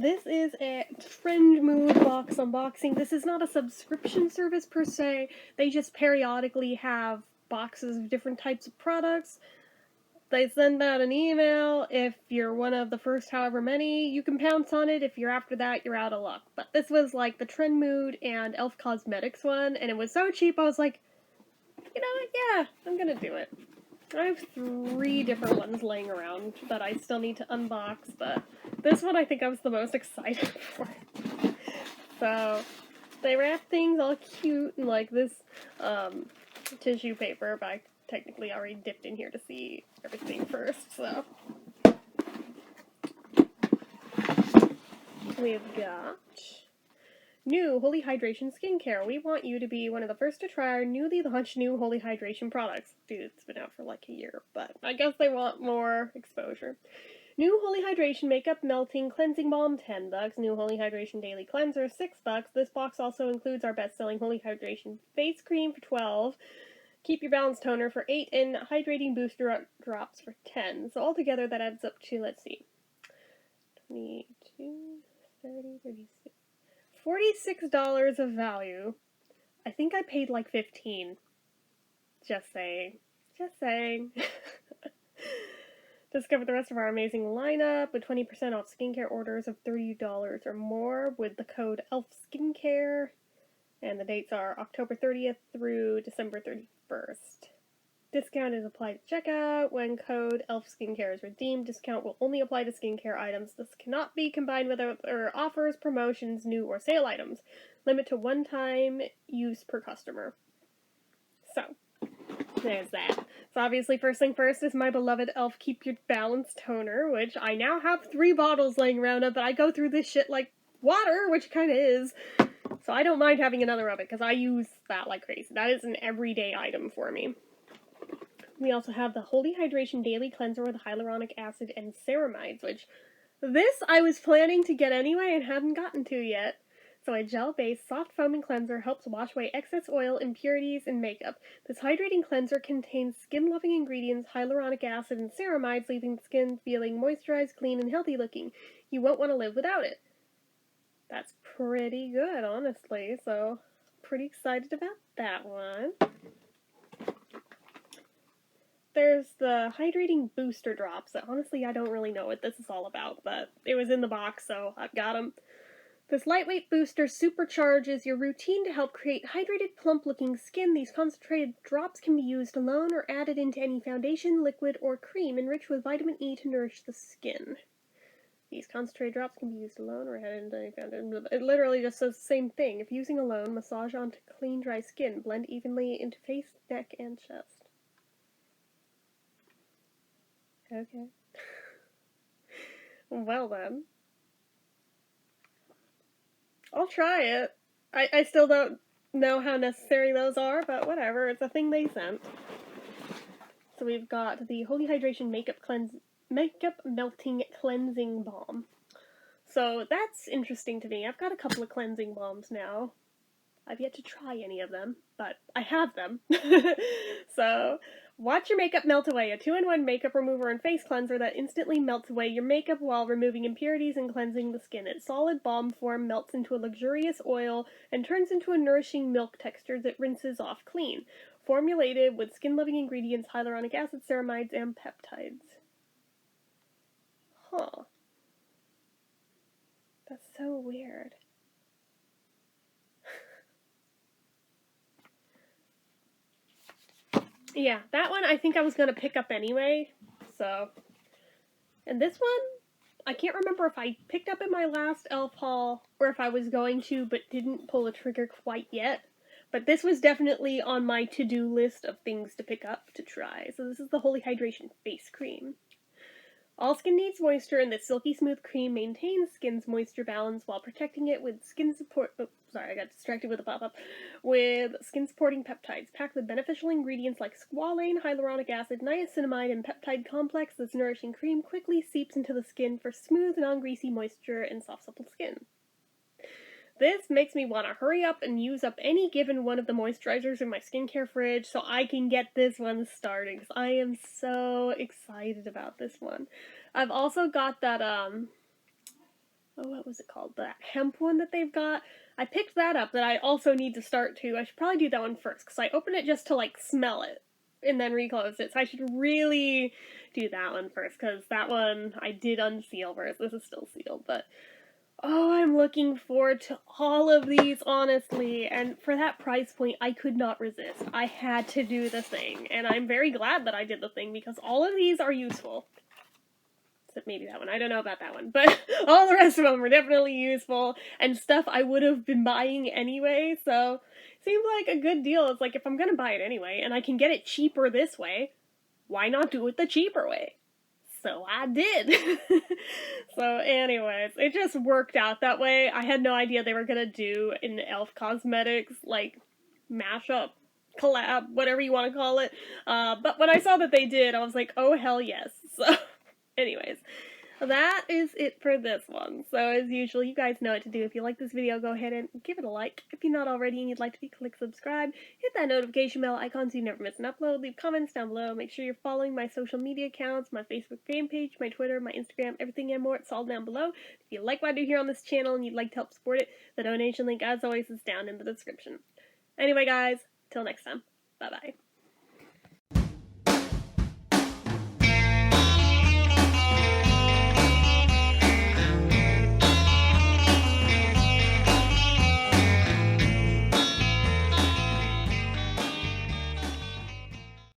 This is a Trendmood box unboxing. This is not a subscription service per se. They just periodically have boxes of different types of products. They send out an email. If you're one of the first however many, you can pounce on it. If you're after that, you're out of luck. But this was like the Trendmood and e.l.f. Cosmetics one, and it was so cheap I was like, you know what, yeah, I'm gonna do it. I have 3 different ones laying around that I still need to unbox, but this one I think I was the most excited for. So, they wrap things all cute in like this tissue paper, but I technically already dipped in here to see everything first, so. We've got new Holy Hydration Skincare. We want you to be one of the first to try our newly launched new Holy Hydration products. Dude, it's been out for like a year, but I guess they want more exposure. New Holy Hydration Makeup Melting Cleansing Balm, $10. New Holy Hydration Daily Cleanser, $6. This box also includes our best-selling Holy Hydration Face Cream for $12. Keep Your Balance Toner for $8, and Hydrating Booster Drops for $10. So altogether that adds up to, let's see, 22, 30, 36. $46 of value. I think I paid like $15. Just saying. Just saying. Discover the rest of our amazing lineup with 20% off skincare orders of $30 or more with the code e.l.f. Skincare. And the dates are October 30th through December 31st. Discount is applied at checkout. When code e.l.f. Skincare is redeemed, discount will only apply to skincare items. This cannot be combined with other offers, promotions, new or sale items. Limit to one-time use per customer. So, there's that. So obviously, first thing first is my beloved e.l.f. Keep Your Balance Toner, which I now have 3 bottles laying around of, but I go through this shit like water, which kind of is. So I don't mind having another of it, because I use that like crazy. That is an everyday item for me. We also have the Holy Hydration Daily Cleanser with hyaluronic acid and ceramides, which this I was planning to get anyway and hadn't gotten to yet. So a gel-based soft foaming cleanser helps wash away excess oil, impurities, and makeup. This hydrating cleanser contains skin-loving ingredients, hyaluronic acid, and ceramides, leaving the skin feeling moisturized, clean, and healthy looking. You won't want to live without it. That's pretty good, honestly, so pretty excited about that one. There's the Hydrating Booster Drops that honestly I don't really know what this is all about, but it was in the box, so I've got them. This lightweight booster supercharges your routine to help create hydrated, plump-looking skin. These concentrated drops can be used alone or added into any foundation, liquid, or cream enriched with vitamin E to nourish the skin. These concentrated drops can be used alone or added into any foundation. It literally just says the same thing. If using alone, massage onto clean, dry skin. Blend evenly into face, neck, and chest. Okay. Well then. I'll try it. I still don't know how necessary those are, but whatever. It's a thing they sent. So we've got the Holy Hydration Makeup Melting Cleansing Balm. So that's interesting to me. I've got a couple of cleansing balms now. I've yet to try any of them, but I have them. So, watch your makeup melt away. A 2-in-1 makeup remover and face cleanser that instantly melts away your makeup while removing impurities and cleansing the skin. Its solid balm form melts into a luxurious oil and turns into a nourishing milk texture that rinses off clean. Formulated with skin-loving ingredients, hyaluronic acid, ceramides, and peptides. Huh. That's so weird. Yeah, that one I think I was going to pick up anyway, so. And this one, I can't remember if I picked up in my last e.l.f. haul, or if I was going to, but didn't pull the trigger quite yet. But this was definitely on my to-do list of things to pick up to try. So this is the Holy Hydration Face Cream. All skin needs moisture, and this silky smooth cream maintains skin's moisture balance while protecting it with skin support. Oh, sorry, I got distracted with a pop-up. With skin-supporting peptides packed with beneficial ingredients like squalane, hyaluronic acid, niacinamide, and peptide complex. This nourishing cream quickly seeps into the skin for smooth, non-greasy moisture and soft, supple skin. This makes me want to hurry up and use up any given one of the moisturizers in my skincare fridge so I can get this one started, because I am so excited about this one. I've also got that, oh, what was it called? That hemp one that they've got. I picked that up that I also need to start too. I should probably do that one first because I opened it just to like smell it and then reclose it. So I should really do that one first because that one I did unseal, whereas this is still sealed. But oh, I'm looking forward to all of these, honestly. And for that price point, I could not resist. I had to do the thing. And I'm very glad that I did the thing because all of these are useful. Except maybe that one. I don't know about that one. But all the rest of them were definitely useful and stuff I would have been buying anyway. So it seemed like a good deal. It's like if I'm going to buy it anyway and I can get it cheaper this way, why not do it the cheaper way? So I did. So anyways, it just worked out that way. I had no idea they were gonna do an e.l.f. Cosmetics, like, mashup, collab, whatever you want to call it. But when I saw that they did, I was like, oh hell yes. So anyways, that is it for this one. So as usual, you guys know what to do. If you like this video, go ahead and give it a like. If you're not already and you'd like to be, click subscribe. Hit that notification bell icon so you never miss an upload. Leave comments down below. Make sure you're following my social media accounts, my Facebook fan page, my Twitter, my Instagram, everything and more. It's all down below. If you like what I do here on this channel and you'd like to help support it, the donation link, as always, is down in the description. Anyway, guys, till next time. Bye-bye.